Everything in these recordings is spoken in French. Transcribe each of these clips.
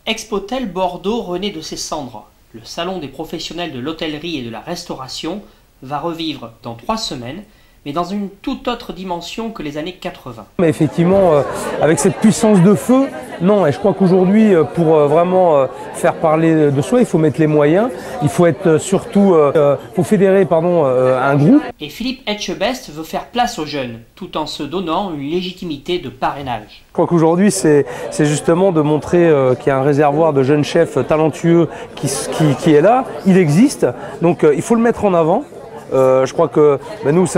Expotel Bordeaux renaît de ses cendres. Le salon des professionnels de l'hôtellerie et de la restauration va revivre dans 3 semaines, mais dans une toute autre dimension que les années 80. Mais effectivement, avec cette puissance de feu, non, et je crois qu'aujourd'hui, pour vraiment faire parler de soi, il faut mettre les moyens, il faut être surtout, faut fédérer un groupe. Et Philippe Etchebest veut faire place aux jeunes, tout en se donnant une légitimité de parrainage. Je crois qu'aujourd'hui, c'est justement de montrer qu'il y a un réservoir de jeunes chefs talentueux qui est là, il existe, donc il faut le mettre en avant. Je crois que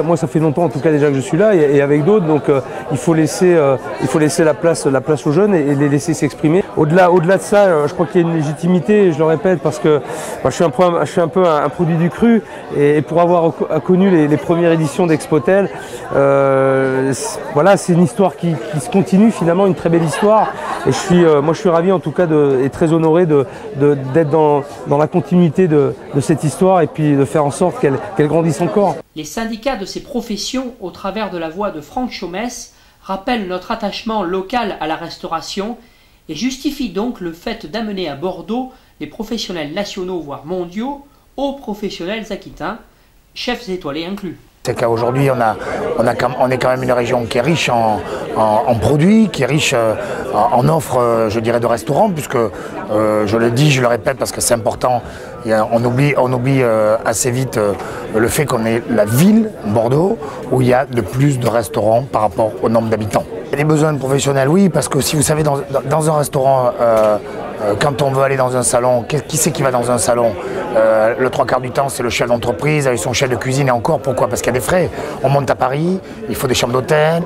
moi ça fait longtemps en tout cas déjà que je suis là et avec d'autres, donc il faut laisser la place aux jeunes et les laisser s'exprimer. Au-delà de ça, je crois qu'il y a une légitimité, je le répète, parce que moi, je suis un peu un produit du cru et pour avoir connu les premières éditions d'Expotel, voilà, c'est une histoire qui se continue finalement, une très belle histoire, et moi je suis ravi en tout cas et très honoré d'être dans la continuité de cette histoire et puis de faire en sorte qu'elle grandisse encore. Les syndicats de ces professions, au travers de la voix de Franck Chaumès, rappellent notre attachement local à la restauration et justifient donc le fait d'amener à Bordeaux des professionnels nationaux voire mondiaux aux professionnels aquitains, chefs étoilés inclus. C'est qu'aujourd'hui on est quand même une région qui est riche en produits, qui est riche en offres, je dirais, de restaurants, puisque je le dis, je le répète parce que c'est important, on oublie assez vite le fait qu'on est la ville, Bordeaux, où il y a le plus de restaurants par rapport au nombre d'habitants. Il y a des besoins de professionnels, oui, parce que si vous savez, dans un restaurant, quand on veut aller dans un salon, qui c'est qui va dans un salon? Le 3/4 du temps, c'est le chef d'entreprise avec son chef de cuisine, et encore, pourquoi? Parce qu'il y a des frais. On monte à Paris, il faut des chambres d'hôtel,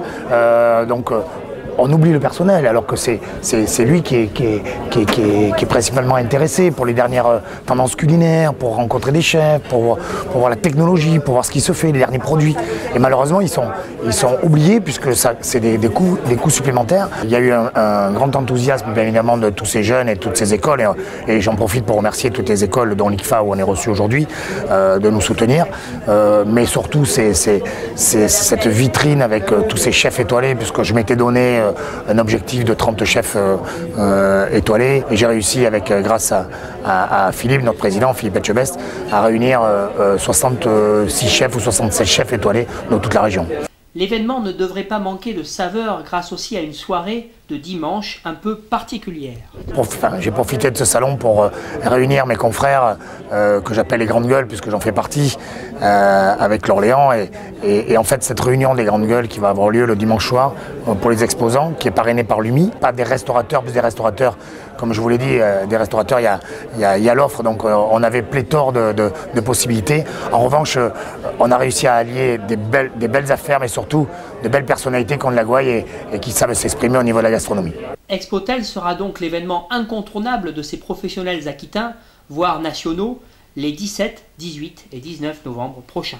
donc on oublie le personnel, alors que c'est lui qui est principalement intéressé pour les dernières tendances culinaires, pour rencontrer des chefs, pour voir la technologie, pour voir ce qui se fait, les derniers produits. Et malheureusement, ils sont oubliés, puisque c'est des coûts supplémentaires. Il y a eu un grand enthousiasme, bien évidemment, de tous ces jeunes et de toutes ces écoles, et j'en profite pour remercier toutes les écoles, dont l'ICFA, où on est reçu aujourd'hui, de nous soutenir. Mais surtout, c'est cette vitrine avec tous ces chefs étoilés, puisque je m'étais donné un objectif de 30 chefs étoilés, et j'ai réussi, grâce à Philippe, notre président, Philippe Etchebest, à réunir 66 chefs ou 67 chefs étoilés dans toute la région. L'événement ne devrait pas manquer de saveur grâce aussi à une soirée de dimanche un peu particulière. J'ai profité de ce salon pour réunir mes confrères que j'appelle les grandes gueules, puisque j'en fais partie, avec l'Orléans, et en fait cette réunion des grandes gueules qui va avoir lieu le dimanche soir pour les exposants, qui est parrainée par l'UMI, pas des restaurateurs, plus des restaurateurs, comme je vous l'ai dit, des restaurateurs, il y a l'offre, donc on avait pléthore de possibilités. En revanche, on a réussi à allier des belles affaires, mais surtout de belles personnalités comme la Gouaille et qui savent s'exprimer au niveau de la gastronomie. Expotel sera donc l'événement incontournable de ces professionnels aquitains, voire nationaux, les 17, 18 et 19 novembre prochains.